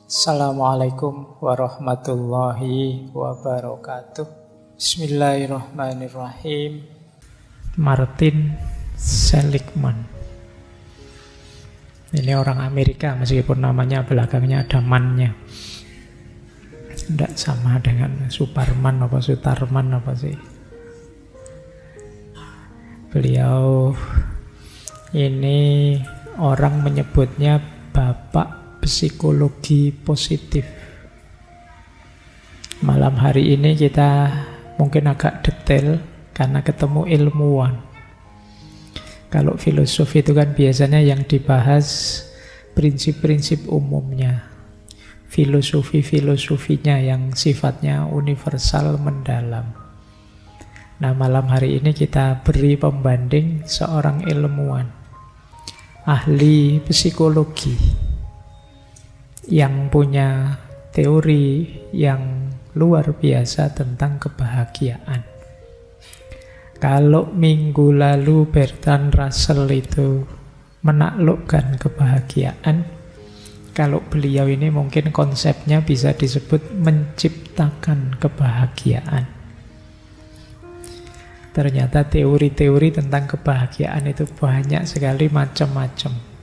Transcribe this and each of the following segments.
Assalamualaikum warahmatullahi wabarakatuh. Bismillahirrahmanirrahim. Martin Seligman. Ini orang Amerika meskipun namanya belakangnya ada man-nya. Tidak sama dengan Superman apa Sutarman apa sih. Beliau ini orang menyebutnya bapak psikologi positif. Malam hari ini kita mungkin agak detail karena ketemu ilmuwan. Kalau filosofi itu kan biasanya yang dibahas prinsip-prinsip umumnya. Filosofi-filosofinya yang sifatnya universal mendalam. Nah, malam hari ini kita beri pembanding seorang ilmuwan, ahli psikologi, yang punya teori yang luar biasa tentang kebahagiaan. Kalau minggu lalu Bertrand Russell itu menaklukkan kebahagiaan, kalau beliau ini mungkin konsepnya bisa disebut menciptakan kebahagiaan. Ternyata teori-teori tentang kebahagiaan itu banyak sekali, macam-macam.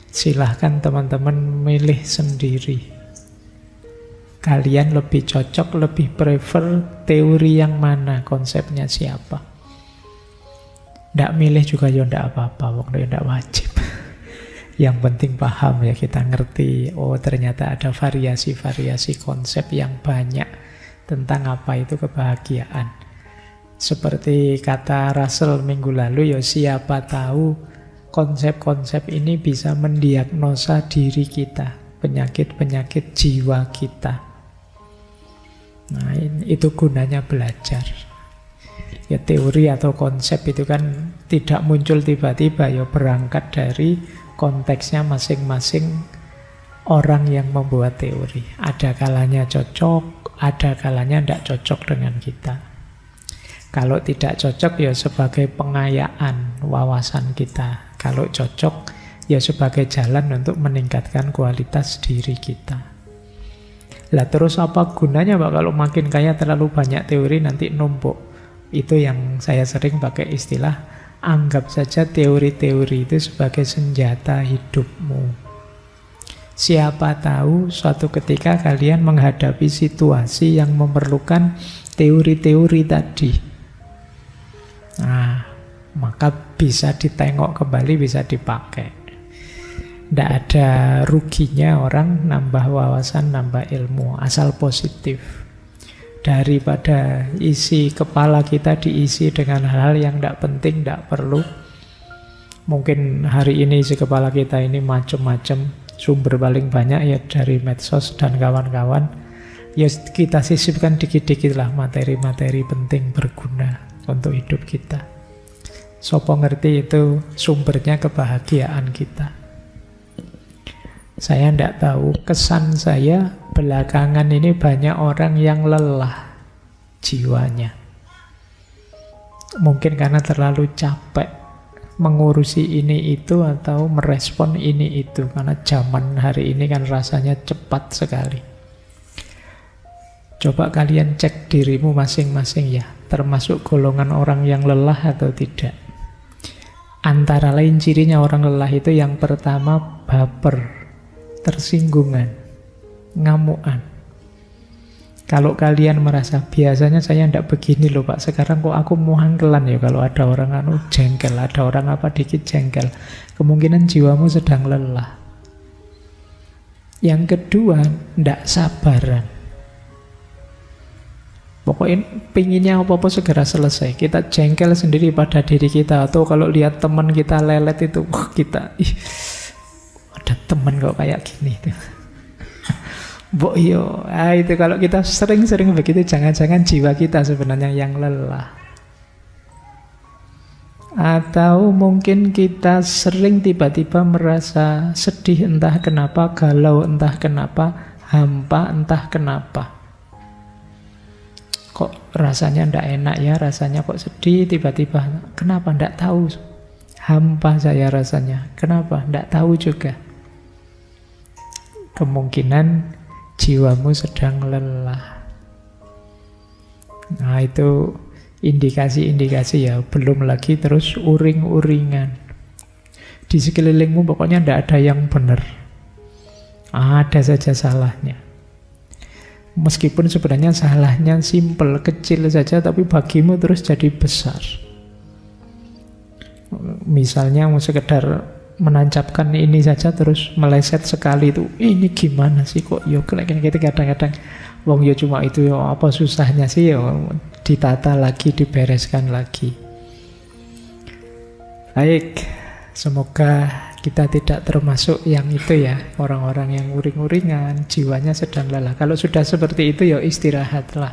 Silahkan teman-teman milih sendiri. Kalian lebih cocok, lebih prefer teori yang mana, konsepnya siapa. Tidak milih juga ya tidak apa-apa, waktu tidak wajib. Yang penting paham ya, kita ngerti, oh ternyata ada variasi-variasi konsep yang banyak tentang apa itu kebahagiaan. Seperti kata Russell minggu lalu, ya siapa tahu konsep-konsep ini bisa mendiagnosa diri kita, penyakit-penyakit jiwa kita. Nah, itu gunanya belajar. Ya teori atau konsep itu kan tidak muncul tiba-tiba, ya berangkat dari konteksnya masing-masing orang yang membuat teori. Ada kalanya cocok, ada kalanya tidak cocok dengan kita. Kalau tidak cocok ya sebagai pengayaan wawasan kita. Kalau cocok ya sebagai jalan untuk meningkatkan kualitas diri kita. Lah terus apa gunanya Pak kalau makin kaya terlalu banyak teori nanti numpuk? Itu yang saya sering pakai istilah, anggap saja teori-teori itu sebagai senjata hidupmu. Siapa tahu suatu ketika kalian menghadapi situasi yang memerlukan teori-teori tadi. Nah, maka bisa ditengok kembali, bisa dipakai. Tidak ada ruginya orang nambah wawasan, nambah ilmu, asal positif. Daripada isi kepala kita diisi dengan hal-hal yang tidak penting, tidak perlu. Mungkin hari ini isi kepala kita ini macam-macam, sumber paling banyak ya dari medsos dan kawan-kawan. Ya kita sisipkan dikit-dikit lah materi-materi penting berguna untuk hidup kita. Sopo ngerti itu sumbernya kebahagiaan kita. Saya tidak tahu, kesan saya belakangan ini banyak orang yang lelah jiwanya. Mungkin karena terlalu capek mengurusi ini itu atau merespon ini itu. Karena zaman hari ini kan rasanya cepat sekali. Coba kalian cek dirimu masing-masing ya, termasuk golongan orang yang lelah atau tidak. Antara lain cirinya orang lelah itu yang pertama baper, tersinggungan, ngamuan. Kalau kalian merasa biasanya saya tidak begini loh Pak, sekarang kok aku muhangkelan ya kalau ada orang jengkel, ada orang apa dikit jengkel, kemungkinan jiwamu sedang lelah. Yang kedua, tidak sabaran. Pokoknya pinginnya apa-apa segera selesai. Kita jengkel sendiri pada diri kita. Atau kalau lihat teman kita lelet itu, kita ada teman kok kayak gini. Itu kalau kita sering-sering begitu, jangan-jangan jiwa kita sebenarnya yang lelah. Atau mungkin kita sering tiba-tiba merasa sedih entah kenapa, galau entah kenapa, hampa entah kenapa. Kok rasanya ndak enak ya, rasanya kok sedih tiba-tiba. Kenapa? Ndak tahu. Hampa saya rasanya. Kenapa? Ndak tahu juga. kemungkinan jiwamu sedang lelah. Nah, itu indikasi-indikasi ya. Belum lagi terus uring-uringan. Di sekelilingmu pokoknya tidak ada yang benar. Ada saja salahnya. Meskipun sebenarnya salahnya simpel, kecil saja, tapi bagimu terus jadi besar. Misalnya mau sekedar menancapkan ini saja terus meleset sekali itu. Ini gimana sih kok yo gitu kadang-kadang. Wong yo cuma itu yo, apa susahnya sih yo, ditata lagi, dibereskan lagi. Baik, semoga kita tidak termasuk yang itu ya, orang-orang yang uring-uringan, jiwanya sedang lelah. Kalau sudah seperti itu ya istirahatlah.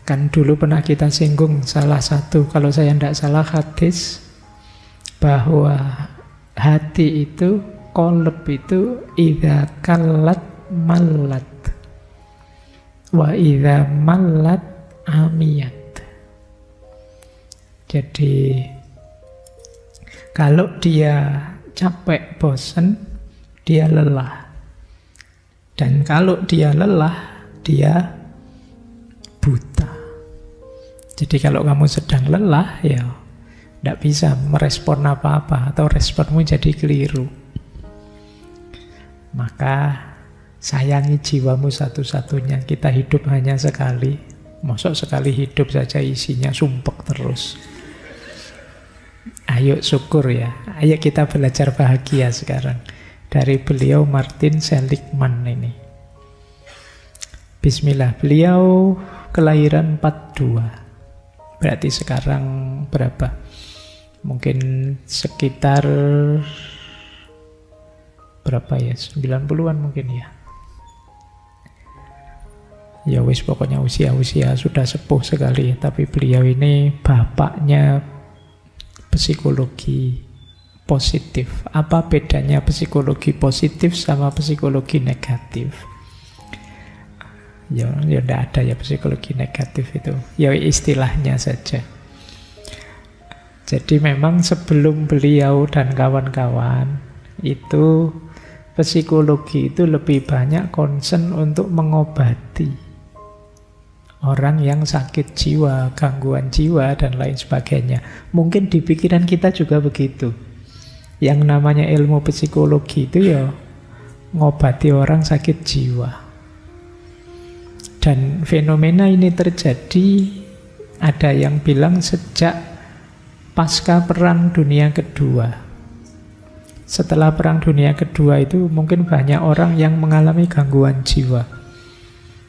Kan dulu pernah kita singgung salah satu, kalau saya tidak salah hadis, bahwa hati itu, qalb itu idza kallat mallat wa idza mallat amiyat. Jadi kalau dia capek, bosan, dia lelah. Dan kalau dia lelah, dia buta. Jadi kalau kamu sedang lelah, ya tidak bisa merespon apa-apa, atau responmu jadi keliru. Maka sayangi jiwamu satu-satunya. Kita hidup hanya sekali. Masuk sekali hidup saja isinya sumpek terus. Ayo syukur ya. Ayo kita belajar bahagia sekarang. Dari beliau Martin Seligman ini. Bismillah. Beliau kelahiran 42. Berarti sekarang berapa? Mungkin sekitar berapa ya? 90-an mungkin ya. Ya wis pokoknya usia-usia sudah sepuh sekali. Tapi beliau ini bapaknya psikologi positif. Apa bedanya psikologi positif sama psikologi negatif? Ya tidak ada ya psikologi negatif itu. Ya istilahnya saja. Jadi memang sebelum beliau dan kawan-kawan itu psikologi itu lebih banyak concern untuk mengobati orang yang sakit jiwa, gangguan jiwa dan lain sebagainya. Mungkin di pikiran kita juga begitu. Yang namanya ilmu psikologi itu ya ngobati orang sakit jiwa. Dan fenomena ini terjadi, ada yang bilang sejak pasca Perang Dunia Kedua. Setelah Perang Dunia Kedua itu mungkin banyak orang yang mengalami gangguan jiwa.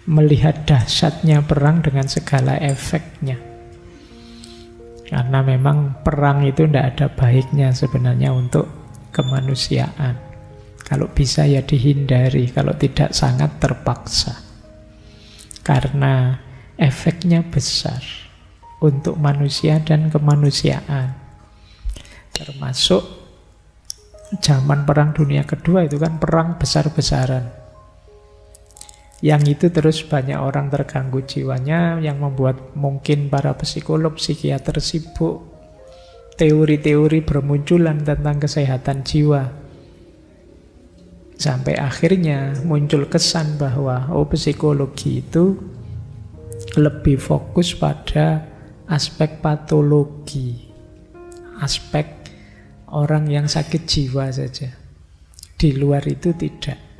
Melihat dahsyatnya perang dengan segala efeknya. Karena memang perang itu tidak ada baiknya sebenarnya untuk kemanusiaan. Kalau bisa ya dihindari, kalau tidak sangat terpaksa. Karena efeknya besar untuk manusia dan kemanusiaan. Termasuk zaman Perang Dunia Kedua itu kan perang besar-besaran. Yang itu terus banyak orang terganggu jiwanya, yang membuat mungkin para psikolog, psikiater sibuk. Teori-teori bermunculan tentang kesehatan jiwa. Sampai akhirnya muncul kesan bahwa psikologi itu lebih fokus pada aspek patologi, aspek orang yang sakit jiwa saja. Di luar itu tidak.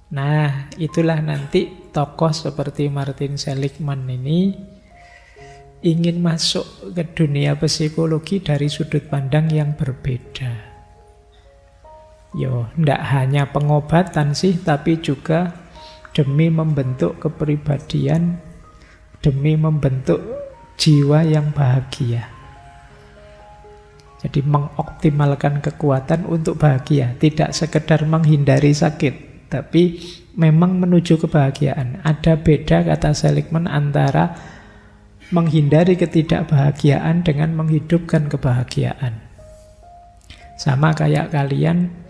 Nah, itulah nanti tokoh seperti Martin Seligman ini ingin masuk ke dunia psikologi dari sudut pandang yang berbeda. Tidak hanya pengobatan sih, tapi juga demi membentuk kepribadian, demi membentuk jiwa yang bahagia. Jadi mengoptimalkan kekuatan untuk bahagia, tidak sekedar menghindari sakit, tapi memang menuju kebahagiaan. Ada beda, kata Seligman, antara menghindari ketidakbahagiaan dengan menghidupkan kebahagiaan. Sama kayak kalian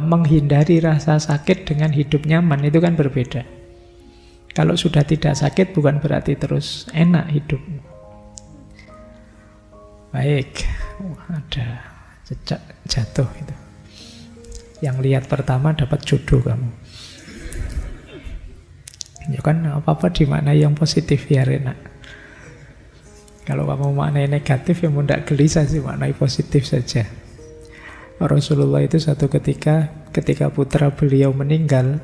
menghindari rasa sakit dengan hidup nyaman, itu kan berbeda. Kalau sudah tidak sakit bukan berarti terus enak hidupmu. Baik, ada jejak jatuh itu. Yang lihat pertama dapat jodoh kamu. Ya kan apa-apa dimaknai yang positif ya enak. Kalau kamu maknai negatif ya tidak gelisah sih, maknai positif saja. Rasulullah itu satu ketika putra beliau meninggal,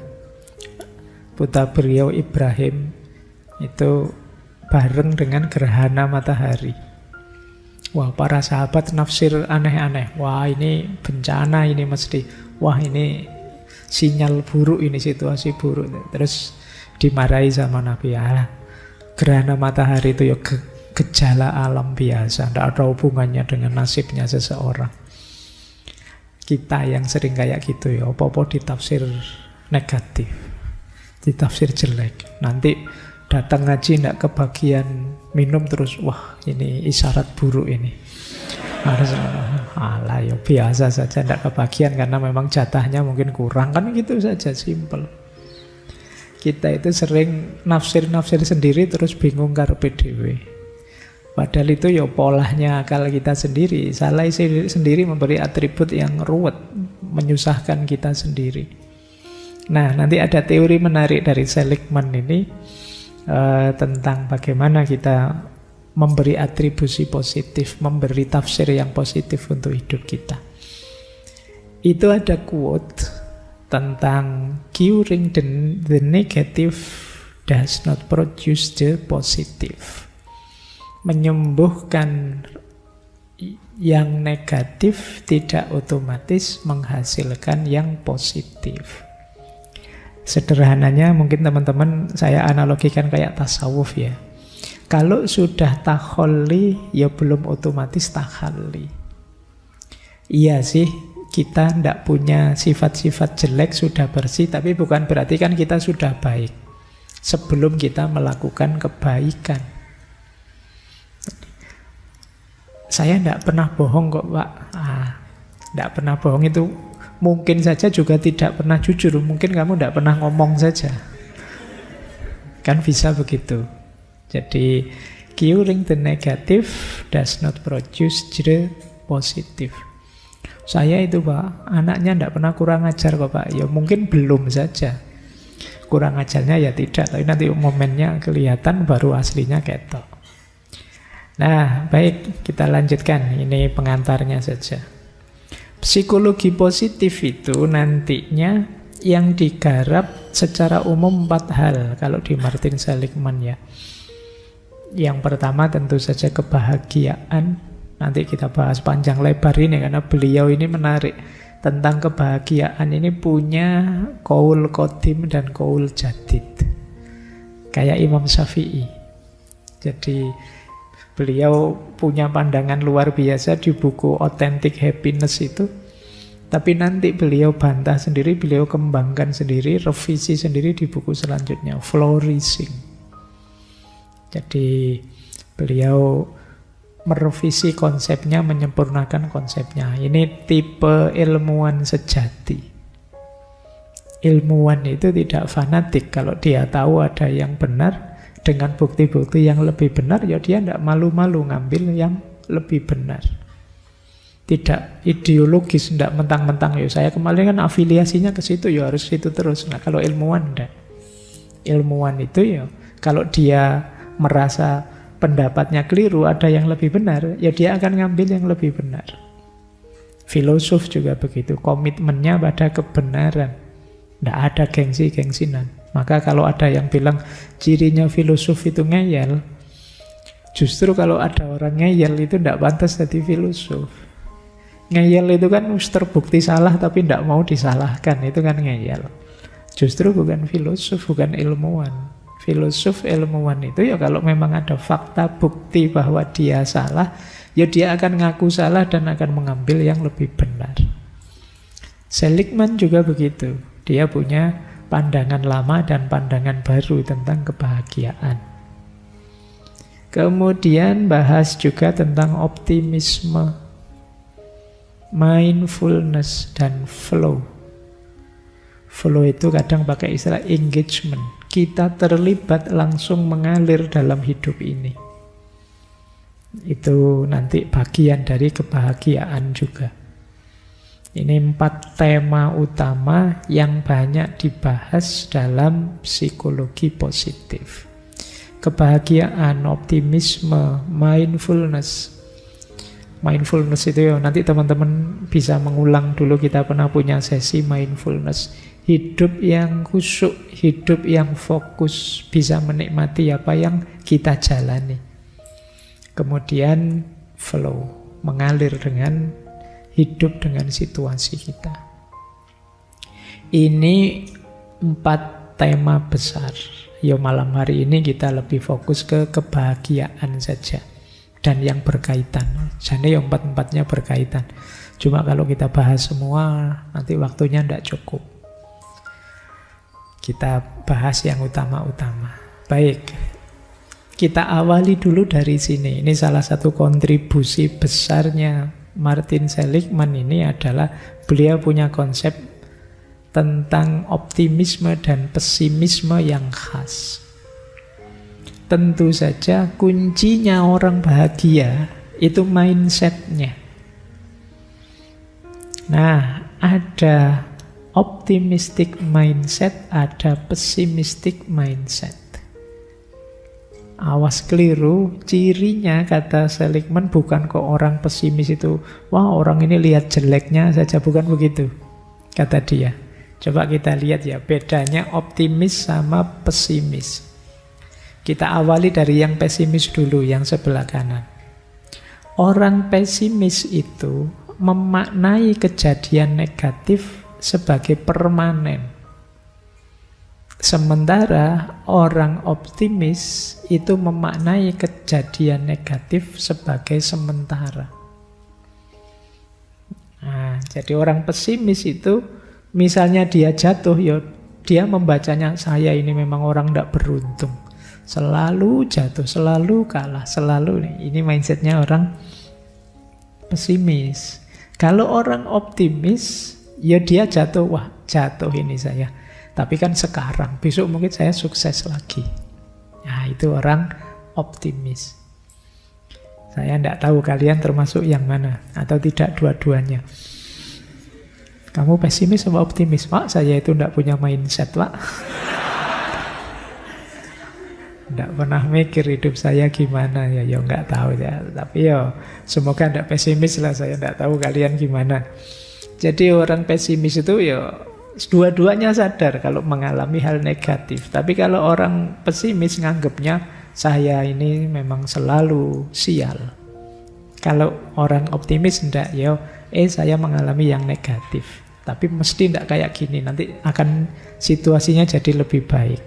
putra beliau Ibrahim itu bareng dengan gerhana matahari. Wah, para sahabat nafsir aneh-aneh. Wah, ini bencana ini mesti. Wah, ini sinyal buruk, ini situasi buruk. Terus dimarahi sama Nabi. Gerhana matahari itu ya gejala alam biasa, tidak ada hubungannya dengan nasibnya seseorang. Kita yang sering kayak gitu ya, apa-apa ditafsir negatif, ditafsir jelek. Nanti datang ngaji tidak kebagian minum terus, wah ini isyarat buruk ini. Harus alah ya biasa saja, tidak kebagian karena memang jatahnya mungkin kurang, kan gitu saja, simple. Kita itu sering nafsir-nafsir sendiri terus bingung karepe dhewe. Padahal itu ya polanya akal kita sendiri. Salah sendiri memberi atribut yang ruwet, menyusahkan kita sendiri. Nah, nanti ada teori menarik dari Seligman ini tentang bagaimana kita memberi atribusi positif, memberi tafsir yang positif untuk hidup kita. Itu ada quote tentang curing the negative does not produce the positive. Menyembuhkan yang negatif tidak otomatis menghasilkan yang positif. Sederhananya mungkin teman-teman saya analogikan kayak tasawuf ya. Kalau sudah takholli ya belum otomatis takhalli. Iya sih, kita tidak punya sifat-sifat jelek, sudah bersih, tapi bukan berarti kan kita sudah baik sebelum kita melakukan kebaikan. Saya tidak pernah bohong kok Pak. Tidak pernah bohong itu mungkin saja juga tidak pernah jujur. Mungkin kamu tidak pernah ngomong saja. Kan bisa begitu. Jadi curing the negative does not produce the positive. Saya itu Pak, anaknya tidak pernah kurang ajar kok Pak. Ya mungkin belum saja. Kurang ajarnya ya tidak, tapi nanti momennya kelihatan baru aslinya ketok. Nah, baik, kita lanjutkan. Ini pengantarnya saja. Psikologi positif itu nantinya yang digarap secara umum 4 hal kalau di Martin Seligman ya. Yang pertama tentu saja kebahagiaan. Nanti kita bahas panjang lebar ini karena beliau ini menarik. Tentang kebahagiaan ini punya qaul qadim dan qaul jadid. Kayak Imam Syafi'i. Jadi beliau punya pandangan luar biasa di buku Authentic Happiness itu. Tapi nanti beliau bantah sendiri, beliau kembangkan sendiri, revisi sendiri di buku selanjutnya, Flourishing. Jadi beliau merevisi konsepnya, menyempurnakan konsepnya. Ini tipe ilmuwan sejati. Ilmuwan itu tidak fanatik. Kalau dia tahu ada yang benar, dengan bukti-bukti yang lebih benar, ya dia tidak malu-malu ngambil yang lebih benar. Tidak ideologis, tidak mentang-mentang, ya saya kemarin kan afiliasinya ke situ, ya harus situ terus. Nah kalau ilmuwan tidak. Ilmuwan itu ya, kalau dia merasa pendapatnya keliru, ada yang lebih benar, ya dia akan ngambil yang lebih benar. Filosof juga begitu, komitmennya pada kebenaran. Tidak ada gengsi-gengsinan. Maka kalau ada yang bilang cirinya filosof itu ngeyel, justru kalau ada orang ngeyel itu tidak pantas jadi filosof. Ngeyel itu kan terbukti salah tapi tidak mau disalahkan, itu kan ngeyel. Justru bukan filosof, bukan ilmuwan. Filosof, ilmuwan itu ya kalau memang ada fakta bukti bahwa dia salah, ya dia akan ngaku salah dan akan mengambil yang lebih benar. Seligman juga begitu. Dia punya pandangan lama dan pandangan baru tentang kebahagiaan. Kemudian bahas juga tentang optimisme, mindfulness, dan flow. Flow itu kadang pakai istilah engagement. Kita terlibat langsung mengalir dalam hidup ini. Itu nanti bagian dari kebahagiaan juga. Ini 4 tema utama yang banyak dibahas dalam psikologi positif. Kebahagiaan, optimisme, mindfulness. Mindfulness itu ya, nanti teman-teman bisa mengulang dulu, kita pernah punya sesi mindfulness. Hidup yang khusyuk, hidup yang fokus, bisa menikmati apa yang kita jalani. Kemudian flow, mengalir dengan hidup dengan situasi kita. Ini 4 tema besar. Ya malam hari ini kita lebih fokus ke kebahagiaan saja dan yang berkaitan. Jadi yang 4-4-nya berkaitan. Cuma kalau kita bahas semua nanti waktunya tidak cukup. Kita bahas yang utama-utama. Baik, kita awali dulu dari sini. Ini salah satu kontribusi besarnya Martin Seligman ini adalah beliau punya konsep tentang optimisme dan pesimisme yang khas. Tentu saja kuncinya orang bahagia itu mindsetnya. Nah, ada optimistic mindset, ada pessimistic mindset. Awas keliru, cirinya kata Seligman bukan kok orang pesimis itu, wah orang ini lihat jeleknya saja, bukan begitu, kata dia. Coba kita lihat ya, bedanya optimis sama pesimis. Kita awali dari yang pesimis dulu, yang sebelah kanan. Orang pesimis itu memaknai kejadian negatif sebagai permanen. Sementara orang optimis itu memaknai kejadian negatif sebagai sementara. Nah, jadi orang pesimis itu misalnya dia jatuh, ya dia membacanya, saya ini memang orang tidak beruntung. Selalu jatuh, selalu kalah, selalu. Ini mindsetnya orang pesimis. Kalau orang optimis, ya dia jatuh, wah jatuh ini saya. Tapi kan sekarang, besok mungkin saya sukses lagi. Nah, itu orang optimis. Saya tidak tahu kalian termasuk yang mana, atau tidak dua-duanya. Kamu pesimis sama optimis? Pak, saya itu tidak punya mindset, Pak. Tidak pernah mikir hidup saya gimana, ya nggak tahu ya. Tapi ya, semoga tidak pesimis lah, saya tidak tahu kalian gimana. Jadi orang pesimis itu ya dua-duanya sadar kalau mengalami hal negatif. Tapi kalau orang pesimis nganggapnya saya ini memang selalu sial. Kalau orang optimis enggak, ya saya mengalami yang negatif. Tapi mesti enggak kayak gini, nanti akan situasinya jadi lebih baik.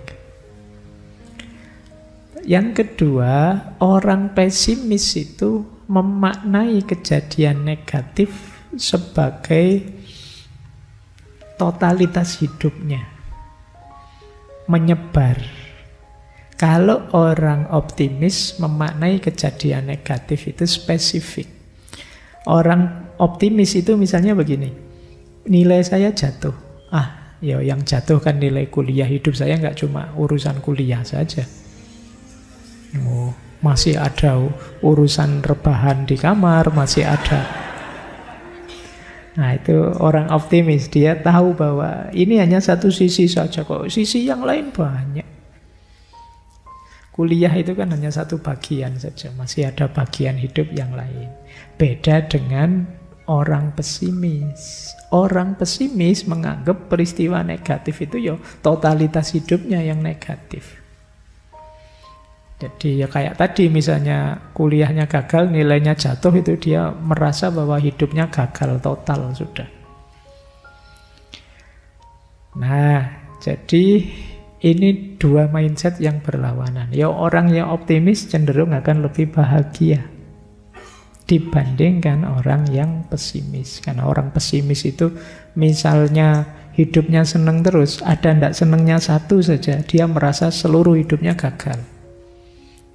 Yang kedua, orang pesimis itu memaknai kejadian negatif sebagai totalitas hidupnya, menyebar. Kalau orang optimis memaknai kejadian negatif itu spesifik. Orang optimis itu misalnya begini, nilai saya jatuh. Ya yang jatuh kan nilai kuliah, hidup saya nggak cuma urusan kuliah saja. Masih ada urusan rebahan di kamar, masih ada. Nah, itu orang optimis. Dia tahu bahwa ini hanya satu sisi saja kok. Sisi yang lain banyak. Kuliah itu kan hanya satu bagian saja. Masih ada bagian hidup yang lain. Beda dengan orang pesimis. Orang pesimis menganggap peristiwa negatif itu ya totalitas hidupnya yang negatif. Jadi ya kayak tadi misalnya kuliahnya gagal, nilainya jatuh, itu dia merasa bahwa hidupnya gagal total sudah. Nah, jadi ini dua mindset yang berlawanan. Ya orang yang optimis cenderung akan lebih bahagia dibandingkan orang yang pesimis. Karena orang pesimis itu misalnya hidupnya senang terus, ada ndak senangnya satu saja, dia merasa seluruh hidupnya gagal.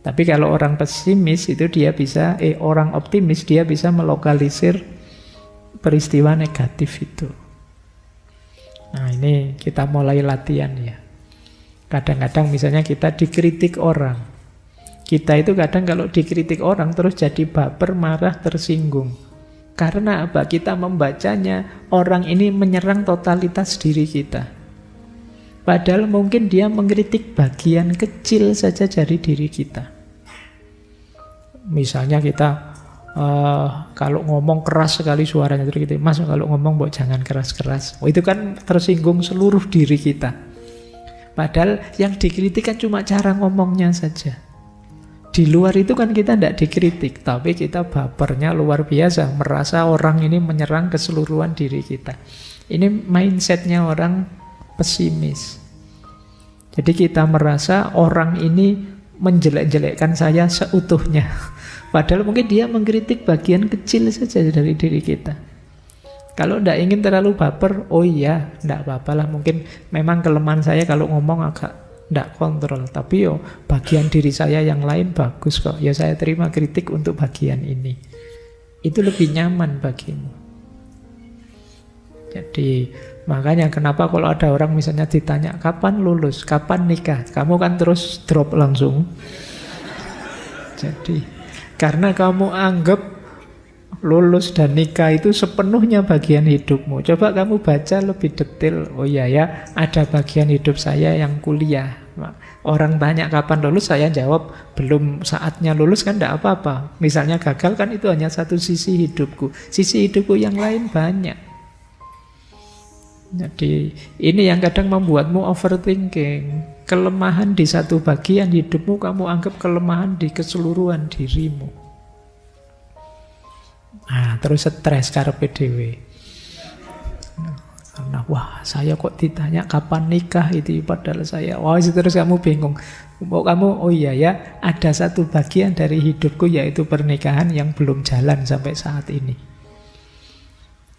Tapi kalau orang pesimis itu dia bisa, orang optimis dia bisa melokalisir peristiwa negatif itu. Nah ini kita mulai latihan ya. Kadang-kadang misalnya kita dikritik orang. Kita itu kadang kalau dikritik orang terus jadi baper, marah, tersinggung. Karena apa? Kita membacanya, orang ini menyerang totalitas diri kita. Padahal mungkin dia mengkritik bagian kecil saja dari diri kita. Misalnya kita kalau ngomong keras sekali suaranya, terus gitu, Mas kalau ngomong jangan keras-keras. Oh, itu kan tersinggung seluruh diri kita. Padahal yang dikritik kan cuma cara ngomongnya saja. Di luar itu kan kita tidak dikritik, tapi kita bapernya luar biasa, merasa orang ini menyerang keseluruhan diri kita. Ini mindsetnya orang pesimis. Jadi kita merasa orang ini menjelek-jelekkan saya seutuhnya. Padahal mungkin dia mengkritik bagian kecil saja dari diri kita. Kalau tidak ingin terlalu baper, oh iya, tidak apa-apa lah. Mungkin memang kelemahan saya kalau ngomong agak tidak kontrol. Tapi bagian diri saya yang lain bagus kok. Ya saya terima kritik untuk bagian ini. Itu lebih nyaman bagimu. Jadi makanya kenapa kalau ada orang misalnya ditanya, kapan lulus, kapan nikah? Kamu kan terus drop langsung. Jadi karena kamu anggap lulus dan nikah itu sepenuhnya bagian hidupmu. Coba kamu baca lebih detail. Oh iya ya, ada bagian hidup saya yang kuliah. Orang tanya kapan lulus, saya jawab belum saatnya lulus kan tidak apa-apa. Misalnya gagal kan itu hanya satu sisi hidupku. Sisi hidupku yang lain banyak. Jadi ini yang kadang membuatmu overthinking. Kelemahan di satu bagian hidupmu kamu anggap kelemahan di keseluruhan dirimu. Nah, terus stres karepe dhewe. Karena wah, saya kok ditanya kapan nikah itu, padahal saya terus kamu bingung. Kamu oh iya ya, ada satu bagian dari hidupku yaitu pernikahan yang belum jalan sampai saat ini.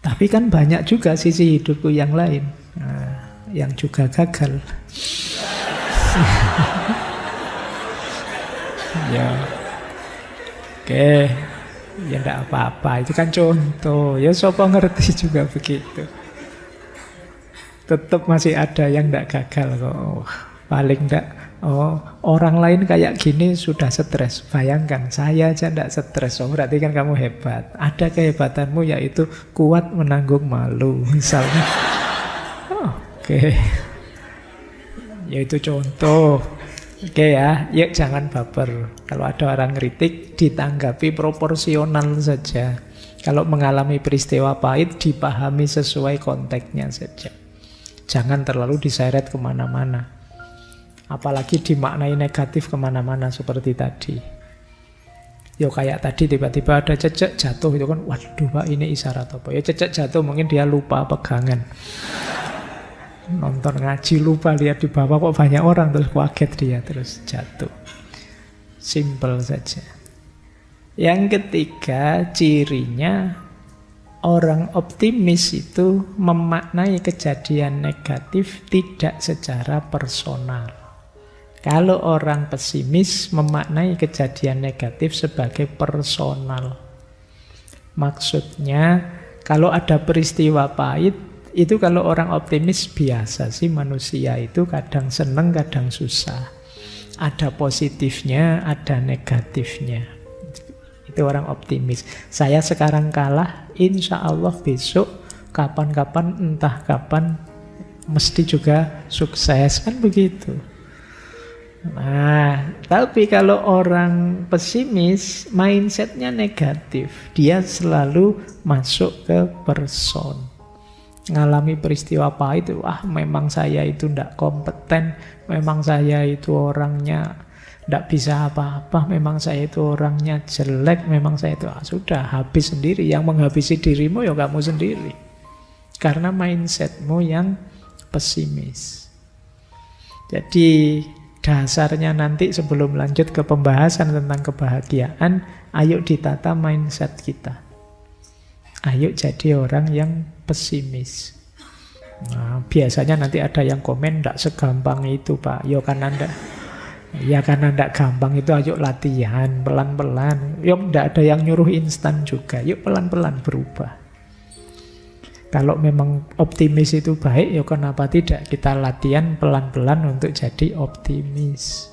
Tapi kan banyak juga sisi hidupku yang lain, yang juga gagal. Ya, oke, ya enggak apa-apa. Itu kan contoh. Ya siapa ngerti juga begitu. Tetap masih ada yang enggak gagal kok. Paling enggak. Orang lain kayak gini sudah stres. Bayangkan saya aja enggak stres. Berarti kan kamu hebat. Ada kehebatanmu yaitu kuat menanggung malu misalnya. Oke. Yaitu contoh. Oke ya, yuk jangan baper. Kalau ada orang kritik, ditanggapi proporsional saja. Kalau mengalami peristiwa pahit, dipahami sesuai konteksnya saja. Jangan terlalu diseret kemana-mana. Apalagi dimaknai negatif kemana-mana seperti tadi. Yo kayak tadi tiba-tiba ada cecek jatuh, itu kan, waduh Pak ini isyarat apa? Ya cecek jatuh mungkin dia lupa pegangan. Nonton ngaji lupa lihat di bawah kok banyak orang, terus kaget dia terus jatuh. Simple saja. Yang ketiga, cirinya orang optimis itu memaknai kejadian negatif tidak secara personal. Kalau orang pesimis memaknai kejadian negatif sebagai personal. Maksudnya kalau ada peristiwa pahit, itu kalau orang optimis biasa sih, manusia itu kadang seneng, kadang susah. Ada positifnya, ada negatifnya. Itu orang optimis. Saya sekarang kalah, insya Allah besok, kapan-kapan, entah kapan, mesti juga sukses. Kan begitu. Nah, tapi kalau orang pesimis, mindsetnya negatif. Dia selalu masuk ke person. Ngalami peristiwa pahit, memang saya itu tidak kompeten, memang saya itu orangnya tidak bisa apa-apa, memang saya itu orangnya jelek, memang saya itu sudah habis sendiri. Yang menghabisi dirimu ya kamu sendiri, karena mindsetmu yang pesimis. Jadi dasarnya nanti sebelum lanjut ke pembahasan tentang kebahagiaan, ayo ditata mindset kita. Ayo jadi orang yang pesimis. Nah, biasanya nanti ada yang komen, "Ndak segampang itu, Pak." Ya karena ndak gampang itu, ayo latihan pelan-pelan. Yuk, ndak ada yang nyuruh instan juga. Yuk pelan-pelan berubah. Kalau memang optimis itu baik, ya kenapa tidak kita latihan pelan-pelan untuk jadi optimis.